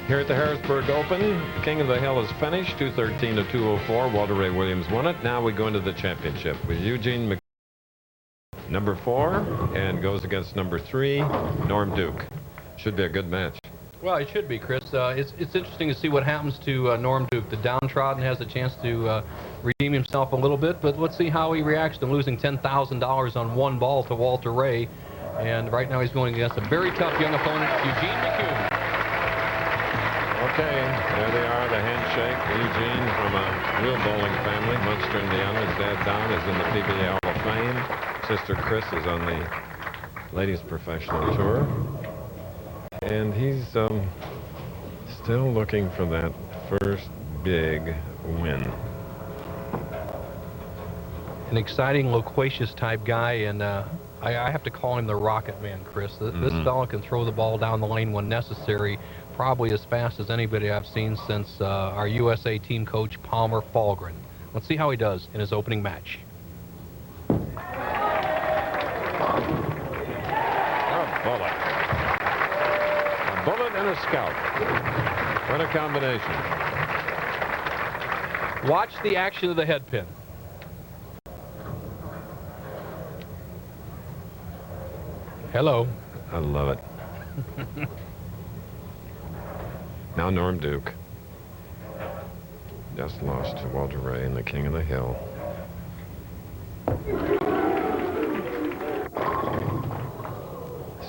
Here at the Harrisburg Open, King of the Hill is finished, 213 to 204. Walter Ray Williams won it. Now we go into the championship with Eugene McCune, number 4, and goes against number 3, Norm Duke. Should be a good match. Well, it should be, Chris. It's interesting to see what happens to Norm Duke. The downtrodden has a chance to redeem himself a little bit, but let's see how he reacts to losing $10,000 on one ball to Walter Ray. And right now he's going against a very tough young opponent, Eugene McCune. Okay, there they are, the handshake. Eugene from a real bowling family. Munster, Indiana. His dad, Don, is in the PBA Hall of Fame. Sister Chris is on the ladies professional tour. And he's still looking for that first big win. An exciting, loquacious type guy, and I have to call him the Rocket Man, Chris. This fella can throw the ball down the lane when necessary, probably as fast as anybody I've seen since our USA team coach, Palmer Falgren. Let's see how he does in his opening match. A bullet. A bullet and a scout. What a combination. Watch the action of the head pin. Hello. I love it. Now Norm Duke. Just lost to Walter Ray and the King of the Hill.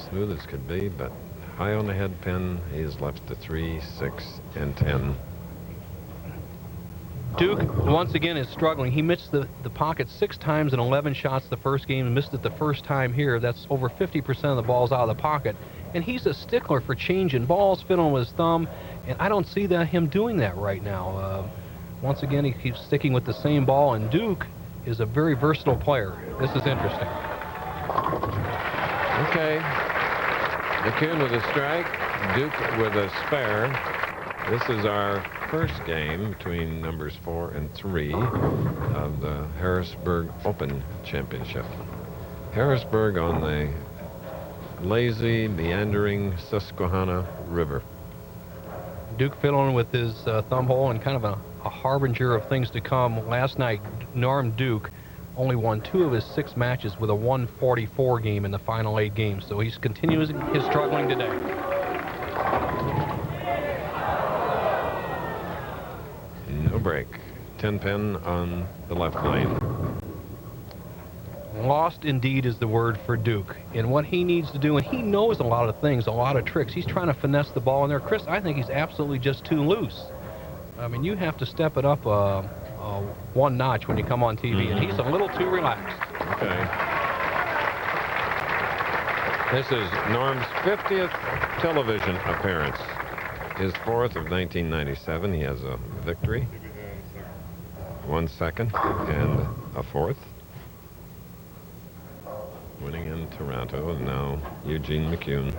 Smooth as could be, but high on the head pin. He is left to 3, 6, and 10. Duke, once again, is struggling. He missed the pocket 6 times in 11 shots the first game, and missed it the first time here. That's over 50% of the balls out of the pocket. And he's a stickler for changing balls, fiddling with his thumb, and I don't see him doing that right now. Once again, he keeps sticking with the same ball, and Duke is a very versatile player. This is interesting. Okay. McCune with a strike, Duke with a spare. This is our first game between numbers 4 and 3 of the Harrisburg Open Championship. Harrisburg on the lazy, meandering Susquehanna River. Duke fiddling with his thumb hole and kind of a harbinger of things to come. Last night, Norm Duke only won 2 of his 6 matches with a 144 game in the final 8 games, so he's continuing his struggling today. No break. 10 pin on the left lane. Lost indeed is the word for Duke. And what he needs to do, and he knows a lot of things, a lot of tricks. He's trying to finesse the ball in there. Chris, I think he's absolutely just too loose. I mean, you have to step it up one notch when you come on TV, and he's a little too relaxed. Okay. This is Norm's 50th television appearance. His 4th of 1997. He has a victory, 1 second, and a 4th. Winning in Toronto, and now Eugene McCune,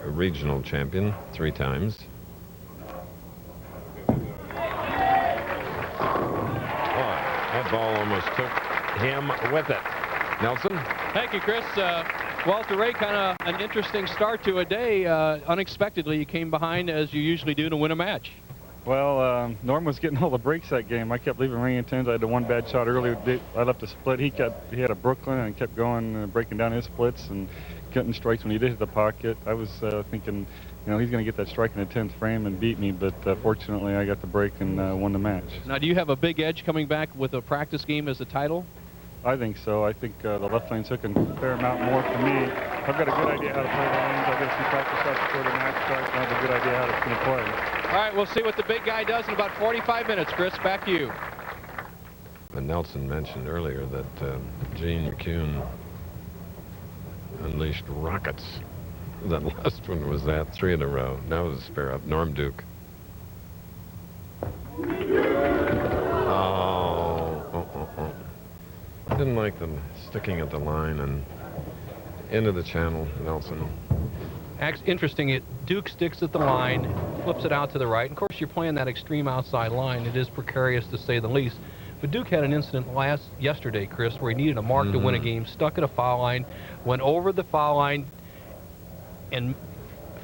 a regional champion 3 times. That ball almost took him with it. Nelson? Thank you, Chris. Walter Ray, kind of an interesting start to a day. Unexpectedly, you came behind, as you usually do, to win a match. Well, Norm was getting all the breaks that game. I kept leaving ringing tens. I had the 1 bad shot earlier. I left a split. He had a Brooklyn and kept going, breaking down his splits and getting strikes when he did hit the pocket. I was thinking, you know, he's going to get that strike in the 10th frame and beat me, but fortunately I got the break and won the match. Now, do you have a big edge coming back with a practice game as a title? I think so. I think the left lane's hooking a fair amount more for me. I've got a good idea how to play the lanes. I get some practice shots before the match starts, and I have a good idea how it's going to play. All right, we'll see what the big guy does in about 45 minutes. Chris, back to you. And Nelson mentioned earlier that Gene McCune unleashed rockets. That last one was that 3 in a row. Now was a spare up. Norm Duke. Didn't like them sticking at the line and into the channel, Nelson. Interesting, Duke sticks at the line, flips it out to the right. Of course, you're playing that extreme outside line. It is precarious, to say the least. But Duke had an incident yesterday, Chris, where he needed a mark to win a game, stuck at a foul line, went over the foul line, and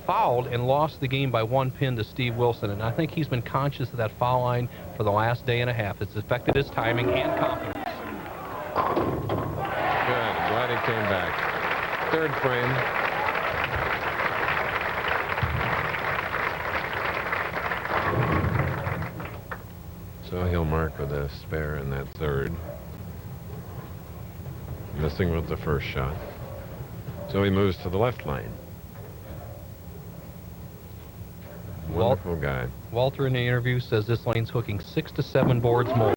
fouled and lost the game by 1 pin to Steve Wilson, and I think he's been conscious of that foul line for the last day and a half. It's affected his timing and confidence. Good. Glad he came back. Third frame. So he'll mark with a spare in that third. Missing with the first shot. So he moves to the left lane. Wonderful guy. Walter in the interview says this lane's hooking 6 to 7 boards more. All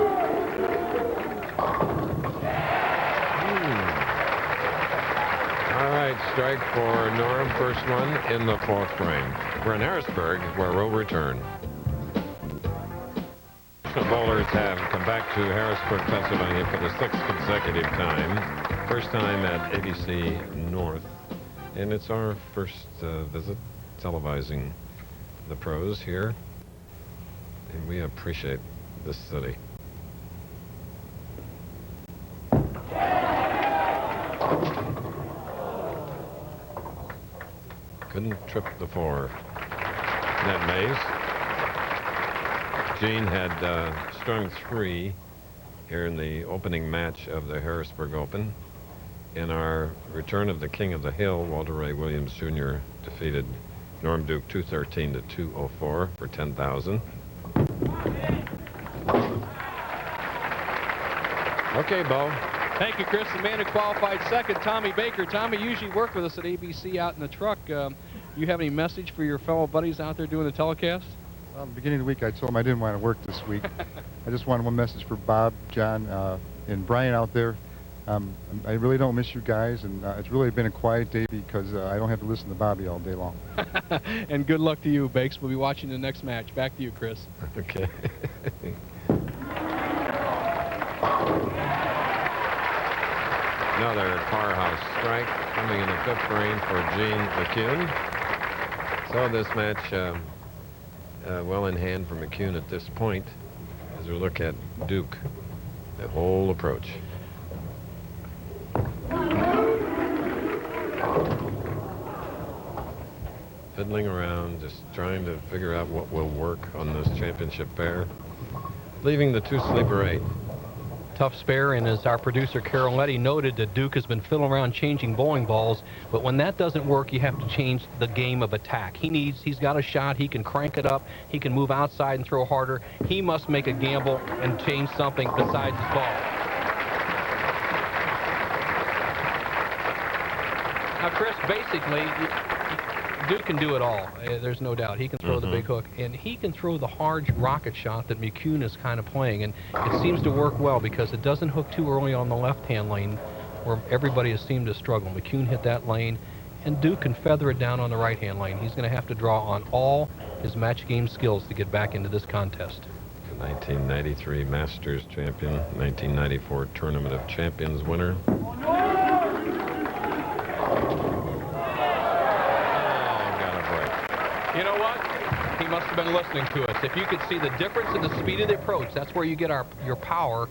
right, strike for Norm. First one in the fourth frame. We're in Harrisburg, where we'll return. The bowlers have come back to Harrisburg, Pennsylvania for the 6th consecutive time. First time at ABC North. And it's our first visit televising the pros here. And we appreciate this city. Couldn't trip the 4. Net Mays. Eugene had strung 3 here in the opening match of the Harrisburg Open. In our return of the King of the Hill, Walter Ray Williams Jr. defeated Norm Duke 213 to 204 for $10,000. Okay, Bo. Thank you, Chris. The man who qualified second, Tommy Baker. Tommy usually worked with us at ABC out in the truck. You have any message for your fellow buddies out there doing the telecast? Well, at the beginning of the week, I told them I didn't want to work this week. I just wanted one message for Bob, John, and Brian out there. I really don't miss you guys, and it's really been a quiet day because I don't have to listen to Bobby all day long. And good luck to you, Bakes. We'll be watching the next match. Back to you, Chris. Okay. Another powerhouse strike coming in the 5th frame for Gene McCune. So this match well in hand for McCune at this point as we look at Duke, the whole approach. Fiddling around, just trying to figure out what will work on this championship pair. Leaving the 2-sleeper 8. Tough spare, and as our producer Carol Letty noted, that Duke has been fiddling around changing bowling balls, but when that doesn't work, you have to change the game of attack. He's got a shot, he can crank it up, he can move outside and throw harder. He must make a gamble and change something besides his ball. Now, Chris, basically, Duke can do it all. There's no doubt. He can throw the big hook, and he can throw the hard rocket shot that McCune is kind of playing, and it seems to work well because it doesn't hook too early on the left-hand lane where everybody has seemed to struggle. McCune hit that lane, and Duke can feather it down on the right-hand lane. He's going to have to draw on all his match game skills to get back into this contest. The 1993 Masters champion, 1994 Tournament of Champions winner. You know what? He must have been listening to us. If you could see the difference in the speed of the approach, that's where you get your power.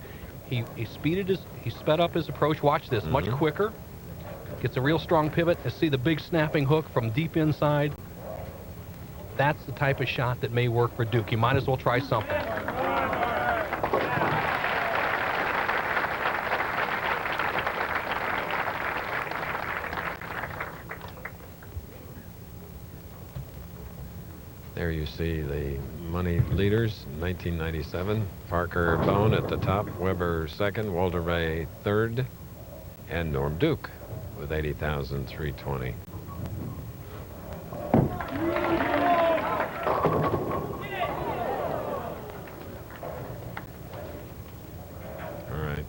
He sped up his approach. Watch this, much quicker. Gets a real strong pivot. You see the big snapping hook from deep inside. That's the type of shot that may work for Duke. You might as well try something. There you see the money leaders, 1997. Parker Bone at the top, Weber second, Walter Ray third, and Norm Duke with 80,320. All right.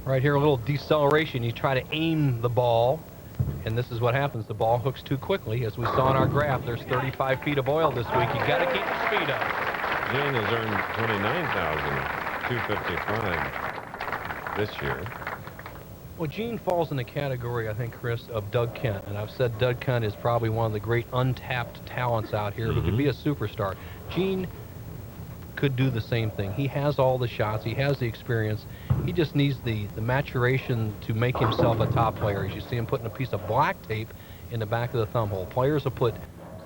Right here, a little deceleration. You try to aim the ball, and this is what happens. The ball hooks too quickly. As we saw in our graph, there's 35 feet of oil this week. You got to keep the speed up. Gene has earned 29,255 this year. Well, Gene falls in the category, I think, Chris, of Doug Kent. And I've said Doug Kent is probably one of the great untapped talents out here who could be a superstar. Gene could do the same thing. He has all the shots. He has the experience. He just needs the maturation to make himself a top player. As you see him putting a piece of black tape in the back of the thumb hole. Players will put,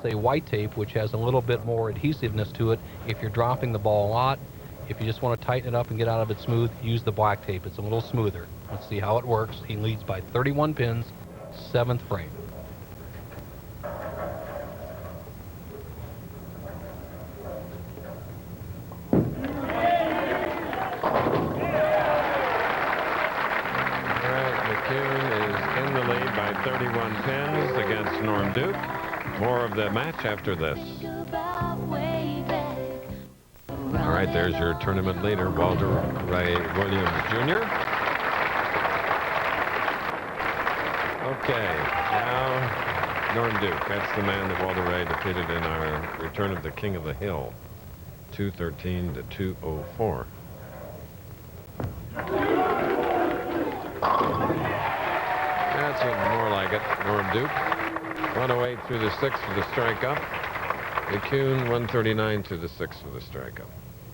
say, white tape, which has a little bit more adhesiveness to it if you're dropping the ball a lot. If you just want to tighten it up and get out of it smooth, use the black tape. It's a little smoother. Let's see how it works. He leads by 31 pins, 7th frame. McCune is in the lead by 31 pins against Norm Duke. More of the match after this. All right, there's your tournament leader, Walter Ray Williams Jr. Okay, now Norm Duke. That's the man that Walter Ray defeated in our return of the King of the Hill, 213 to 204. That's more like it. Norm Duke, 108 through the 6th for the strikeout. McCune, 139 through the 6th for the strikeout.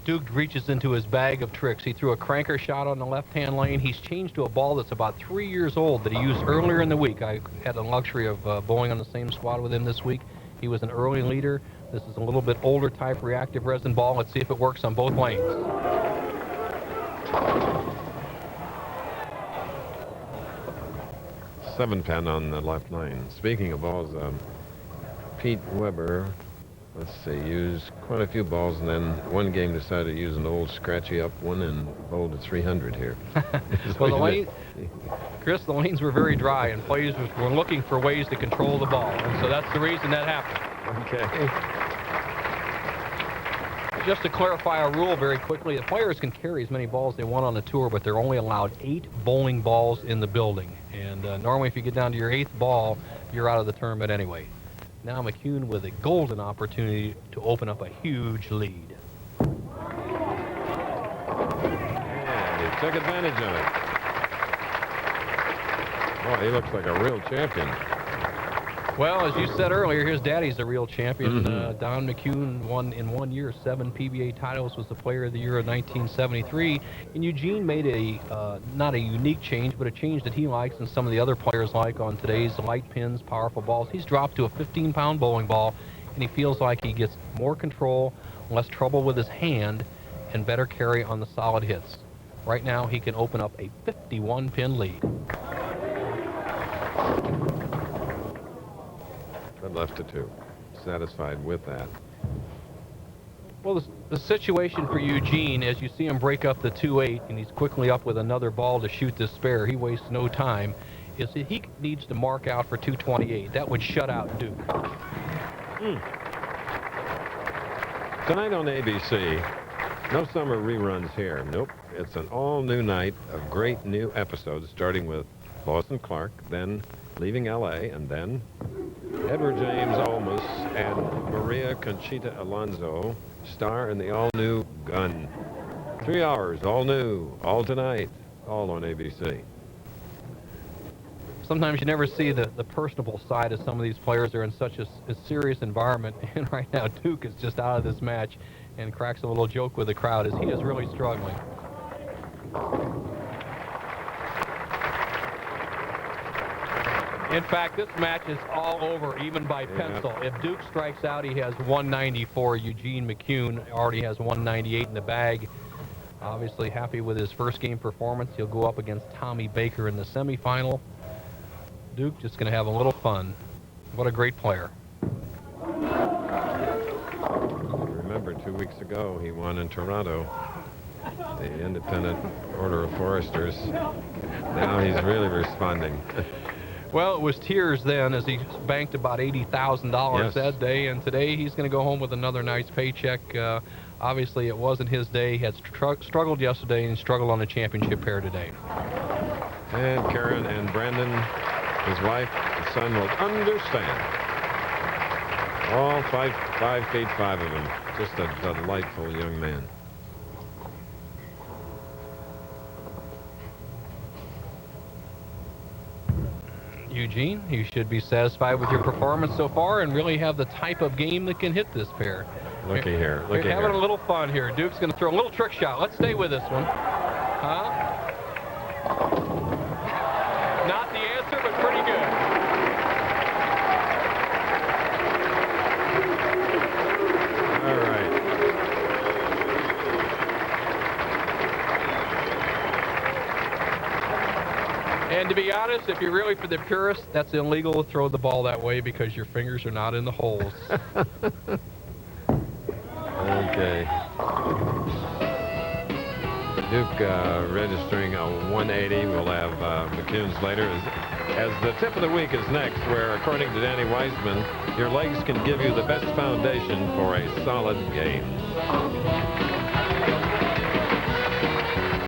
Duke reaches into his bag of tricks. He threw a cranker shot on the left-hand lane. He's changed to a ball that's about 3 years old that he used earlier in the week. I had the luxury of bowling on the same squad with him this week. He was an early leader. This is a little bit older type reactive resin ball. Let's see if it works on both lanes. 7-pin on the left lane. Speaking of balls, Pete Weber, let's see, used quite a few balls, and then one game decided to use an old scratchy up one and bowled a 300 here. Well, the lane, Chris, the lanes were very dry, and players were looking for ways to control the ball, and so that's the reason that happened. Okay. Just to clarify a rule very quickly, the players can carry as many balls as they want on the tour, but they're only allowed 8 bowling balls in the building. And normally if you get down to your 8th ball, you're out of the tournament anyway. Now McCune with a golden opportunity to open up a huge lead. And he took advantage of it. Boy, he looks like a real champion. Well, as you said earlier, his daddy's a real champion. Don McCune won in 1 year 7 PBA titles, was the player of the year of 1973. And Eugene made a, not a unique change, but a change that he likes and some of the other players like on today's light pins, powerful balls. He's dropped to a 15-pound bowling ball, and he feels like he gets more control, less trouble with his hand, and better carry on the solid hits. Right now, he can open up a 51-pin lead. Left to 2. Satisfied with that. Well, the situation for Eugene, as you see him break up the 2-8, and he's quickly up with another ball to shoot this spare, he wastes no time, is that he needs to mark out for 228. That would shut out Duke. Tonight on ABC, no summer reruns here. Nope. It's an all-new night of great new episodes, starting with Lois and Clark, then Leaving L.A., and then Edward James Olmos and Maria Conchita Alonso star in the all-new Gun. 3 hours, all new, all tonight, all on ABC. Sometimes you never see the personable side of some of these players. They're in such a serious environment, and right now Duke is just out of this match and cracks a little joke with the crowd as he is really struggling. In fact, this match is all over, even by pencil. If Duke strikes out, he has 194. Eugene McCune already has 198 in the bag. Obviously happy with his first game performance. He'll go up against Tommy Baker in the semifinal. Duke just going to have a little fun. What a great player. Remember, 2 weeks ago, he won in Toronto, the Independent Order of Foresters. Now he's really responding. Well, it was tears then as he banked about $80,000 that day, and today he's going to go home with another nice paycheck. Obviously, it wasn't his day. He had struggled yesterday and struggled on the championship pair today. And Karen and Brandon, his wife and son, will understand. All 5 feet 5 of them. Just a delightful young man. Eugene, you should be satisfied with your performance so far and really have the type of game that can hit this pair. Looky here. We're having a little fun here. Duke's going to throw a little trick shot. Let's stay with this one. Huh? And to be honest, if you're really for the purists, that's illegal to throw the ball that way because your fingers are not in the holes. Okay. Duke registering a 180. We'll have McCune's later. As the tip of the week is next, where, according to Danny Weissman, your legs can give you the best foundation for a solid game.